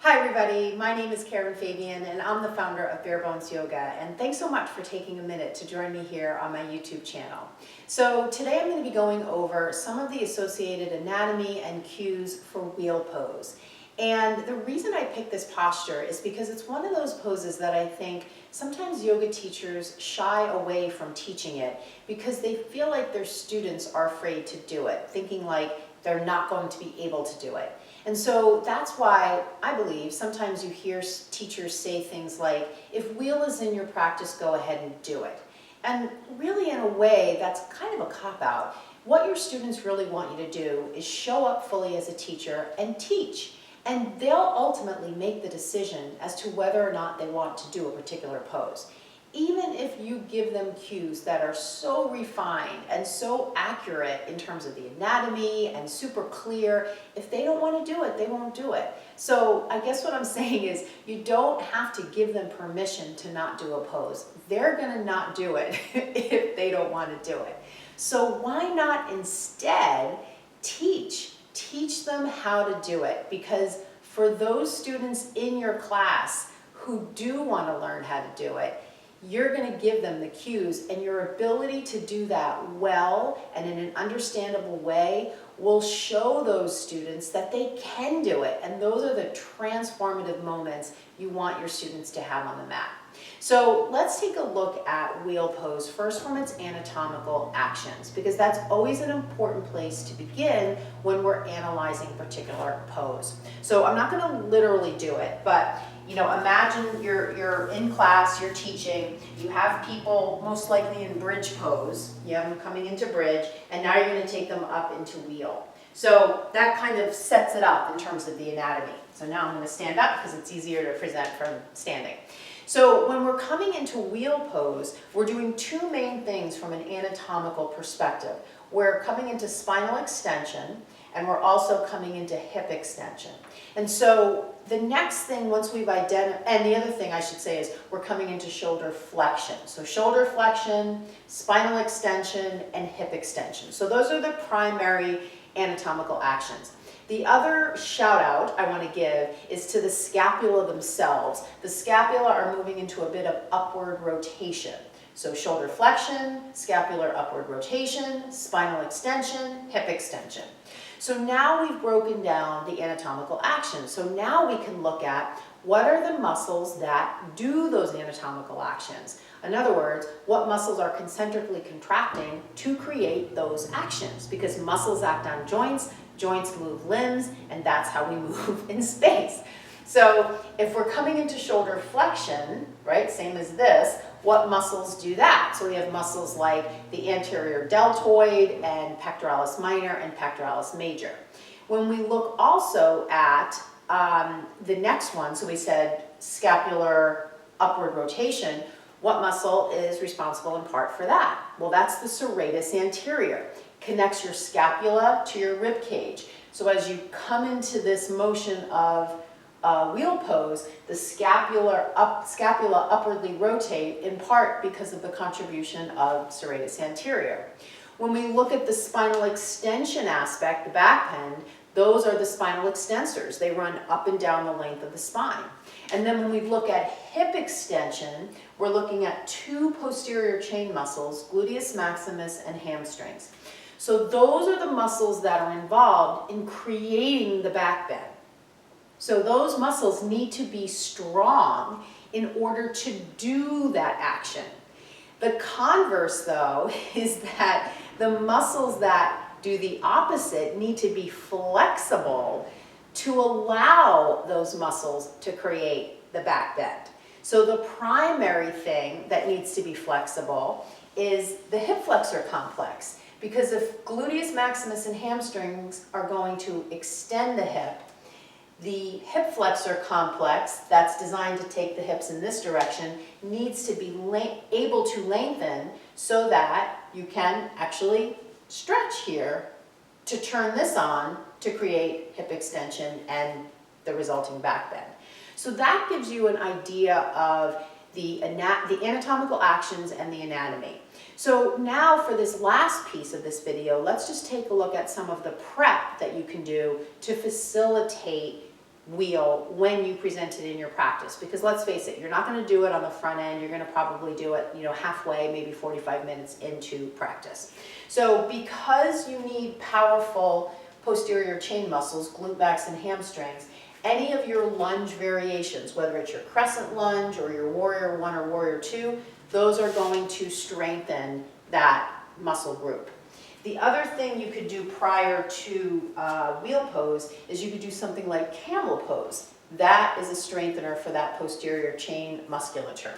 Hi everybody, my name is Karen Fabian and I'm the founder of Bare Bones Yoga, and thanks so much for taking a minute to join me here on my YouTube channel. So today I'm going to be going over some of the associated anatomy and cues for wheel pose. And the reason I picked this posture is because it's one of those poses that I think sometimes yoga teachers shy away from teaching it because they feel like their students are afraid to do it, thinking like they're not going to be able to do it. And so that's why I believe sometimes you hear teachers say things like, if wheel is in your practice, go ahead and do it. And really, in a way, that's kind of a cop-out. What your students really want you to do is show up fully as a teacher and teach. And they'll ultimately make the decision as to whether or not they want to do a particular pose. Even if you give them cues that are so refined and so accurate in terms of the anatomy and super clear, if they don't want to do it, they won't do it. So I guess what I'm saying is you don't have to give them permission to not do a pose. They're going to not do it if they don't want to do it. So why not instead teach? Teach them how to do it, because for those students in your class who do want to learn how to do it, you're going to give them the cues, and your ability to do that well and in an understandable way will show those students that they can do it. And those are the transformative moments you want your students to have on the mat. So let's take a look at wheel pose first from its anatomical actions, because that's always an important place to begin when we're analyzing a particular pose. So I'm not going to literally do it, but imagine you're in class, you're teaching, you have people most likely in bridge pose, you have them coming into bridge, and now you're going to take them up into wheel. So that kind of sets it up in terms of the anatomy. So now I'm going to stand up because it's easier to present from standing. So when we're coming into wheel pose, we're doing two main things from an anatomical perspective. We're coming into spinal extension, and we're also coming into hip extension. And so the next thing, once we've identified, and the other thing I should say is we're coming into shoulder flexion. So shoulder flexion, spinal extension, and hip extension. So those are the primary anatomical actions. The other shout out I want to give is to the scapula themselves. The scapula are moving into a bit of upward rotation. So shoulder flexion, scapular upward rotation, spinal extension, hip extension. So now we've broken down the anatomical actions. So now we can look at what are the muscles that do those anatomical actions. In other words, what muscles are concentrically contracting to create those actions, because muscles act on joints, joints move limbs, and that's how we move in space. So if we're coming into shoulder flexion, right, same as this, what muscles do that? So we have muscles like the anterior deltoid and pectoralis minor and pectoralis major. When we look also at the next one, so we said scapular upward rotation, what muscle is responsible in part for that? Well, that's the serratus anterior. Connects your scapula to your rib cage. So as you come into this motion of wheel pose, the scapula upwardly rotate, in part because of the contribution of serratus anterior. When we look at the spinal extension aspect, the back bend, those are the spinal extensors. They run up and down the length of the spine. And then when we look at hip extension, we're looking at two posterior chain muscles, gluteus maximus and hamstrings. So those are the muscles that are involved in creating the back bend. So those muscles need to be strong in order to do that action. The converse, though, is that the muscles that do the opposite need to be flexible to allow those muscles to create the back bend. So the primary thing that needs to be flexible is the hip flexor complex, because if gluteus maximus and hamstrings are going to extend the hip flexor complex that's designed to take the hips in this direction needs to be able to lengthen so that you can actually stretch here to turn this on to create hip extension and the resulting back bend. So that gives you an idea of the anatomical actions and the anatomy. So now for this last piece of this video, let's just take a look at some of the prep that you can do to facilitate wheel when you present it in your practice. Because let's face it, you're not going to do it on the front end. You're going to probably do it, halfway, maybe 45 minutes into practice. So because you need powerful posterior chain muscles, glute max and hamstrings, any of your lunge variations, whether it's your crescent lunge or your warrior 1 or warrior 2, those are going to strengthen that muscle group. The other thing you could do prior to wheel pose is you could do something like camel pose. That is a strengthener for that posterior chain musculature.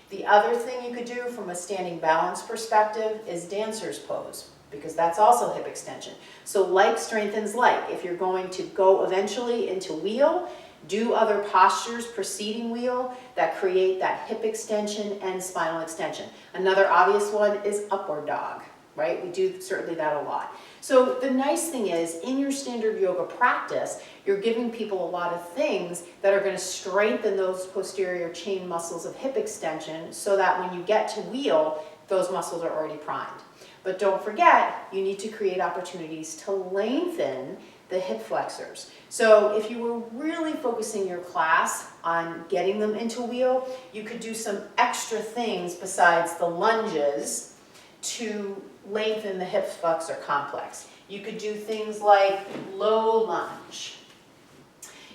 The other thing you could do from a standing balance perspective is dancer's pose, because that's also hip extension. So like strengthens like. If you're going to go eventually into wheel, do other postures preceding wheel that create that hip extension and spinal extension. Another obvious one is upward dog. Right? We do certainly that a lot. So the nice thing is, in your standard yoga practice, you're giving people a lot of things that are going to strengthen those posterior chain muscles of hip extension so that when you get to wheel, those muscles are already primed. But don't forget, you need to create opportunities to lengthen the hip flexors. So if you were really focusing your class on getting them into wheel, you could do some extra things besides the lunges to lengthen the hip flexor complex. You could do things like low lunge.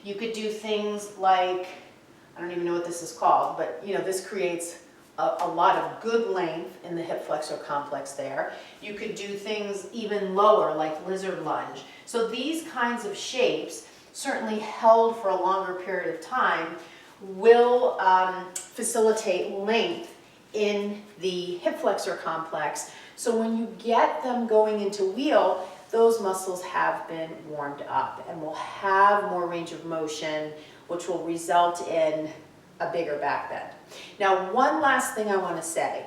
You could do things like, I don't even know what this is called, but this creates a lot of good length in the hip flexor complex there. You could do things even lower, like lizard lunge. So these kinds of shapes, certainly held for a longer period of time, will facilitate length in the hip flexor complex. So when you get them going into wheel, those muscles have been warmed up and will have more range of motion, which will result in a bigger back bend. Now, one last thing I want to say.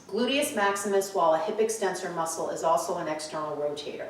Gluteus maximus, while a hip extensor muscle, is also an external rotator.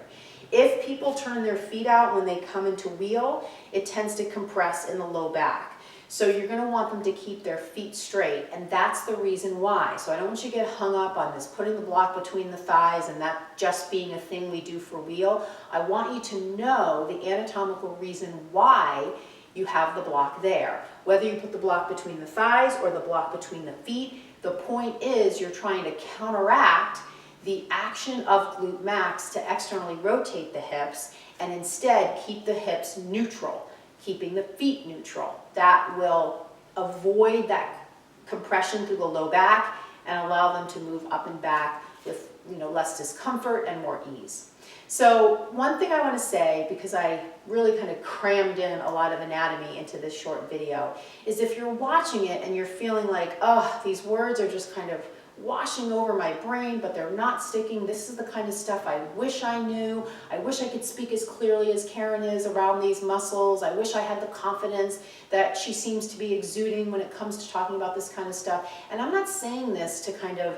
If people turn their feet out when they come into wheel, it tends to compress in the low back. So you're going to want them to keep their feet straight, and that's the reason why. So I don't want you to get hung up on this, putting the block between the thighs and that just being a thing we do for wheel. I want you to know the anatomical reason why you have the block there. Whether you put the block between the thighs or the block between the feet, the point is you're trying to counteract the action of glute max to externally rotate the hips and instead keep the hips neutral, keeping the feet neutral. That will avoid that compression through the low back and allow them to move up and back with less discomfort and more ease. So one thing I want to say, because I really kind of crammed in a lot of anatomy into this short video, is if you're watching it and you're feeling like, oh, these words are just kind of washing over my brain, but they're not sticking. This is the kind of stuff I wish I knew. I wish I could speak as clearly as Karen is around these muscles. I wish I had the confidence that she seems to be exuding when it comes to talking about this kind of stuff. And I'm not saying this to kind of,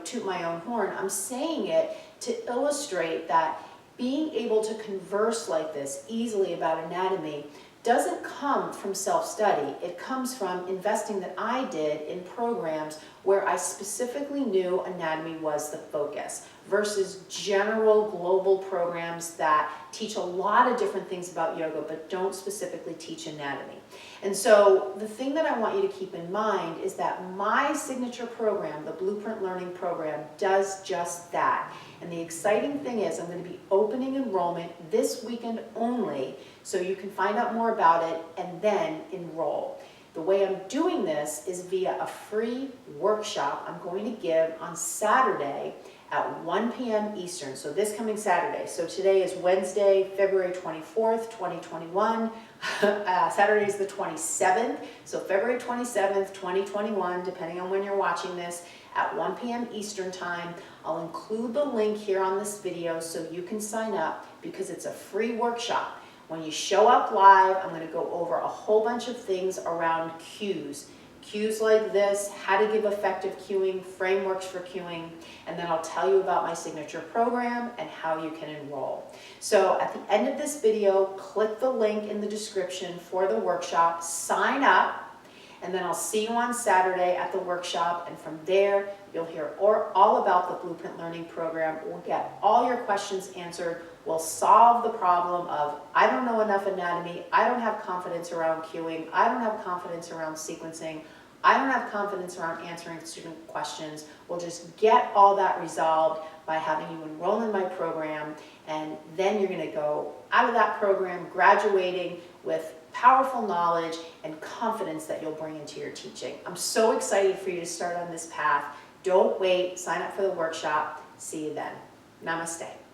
toot my own horn. I'm saying it to illustrate that being able to converse like this easily about anatomy doesn't come from self-study. It comes from investing that I did in programs where I specifically knew anatomy was the focus versus general global programs that teach a lot of different things about yoga but don't specifically teach anatomy. And so the thing that I want you to keep in mind is that my signature program, the Blueprint Learning Program, does just that. And the exciting thing is I'm going to be opening enrollment this weekend only, so you can find out more about it and then enroll. The way I'm doing this is via a free workshop I'm going to give on Saturday at 1 p.m. Eastern, so this coming Saturday. So today is Wednesday, February 24th, 2021. Saturday is the 27th, so February 27th, 2021, depending on when you're watching this, at 1 p.m. Eastern time. I'll include the link here on this video so you can sign up because it's a free workshop. When you show up live, I'm going to go over a whole bunch of things around cues. Cues like this, how to give effective cueing, frameworks for cueing, and then I'll tell you about my signature program and how you can enroll. So at the end of this video, click the link in the description for the workshop, sign up, and then I'll see you on Saturday at the workshop, and from there, you'll hear all about the Blueprint Learning Program. We'll get all your questions answered will solve the problem of, I don't know enough anatomy, I don't have confidence around cueing, I don't have confidence around sequencing, I don't have confidence around answering student questions. We'll just get all that resolved by having you enroll in my program, and then you're going to go out of that program graduating with powerful knowledge and confidence that you'll bring into your teaching. I'm so excited for you to start on this path. Don't wait, sign up for the workshop. See you then. Namaste.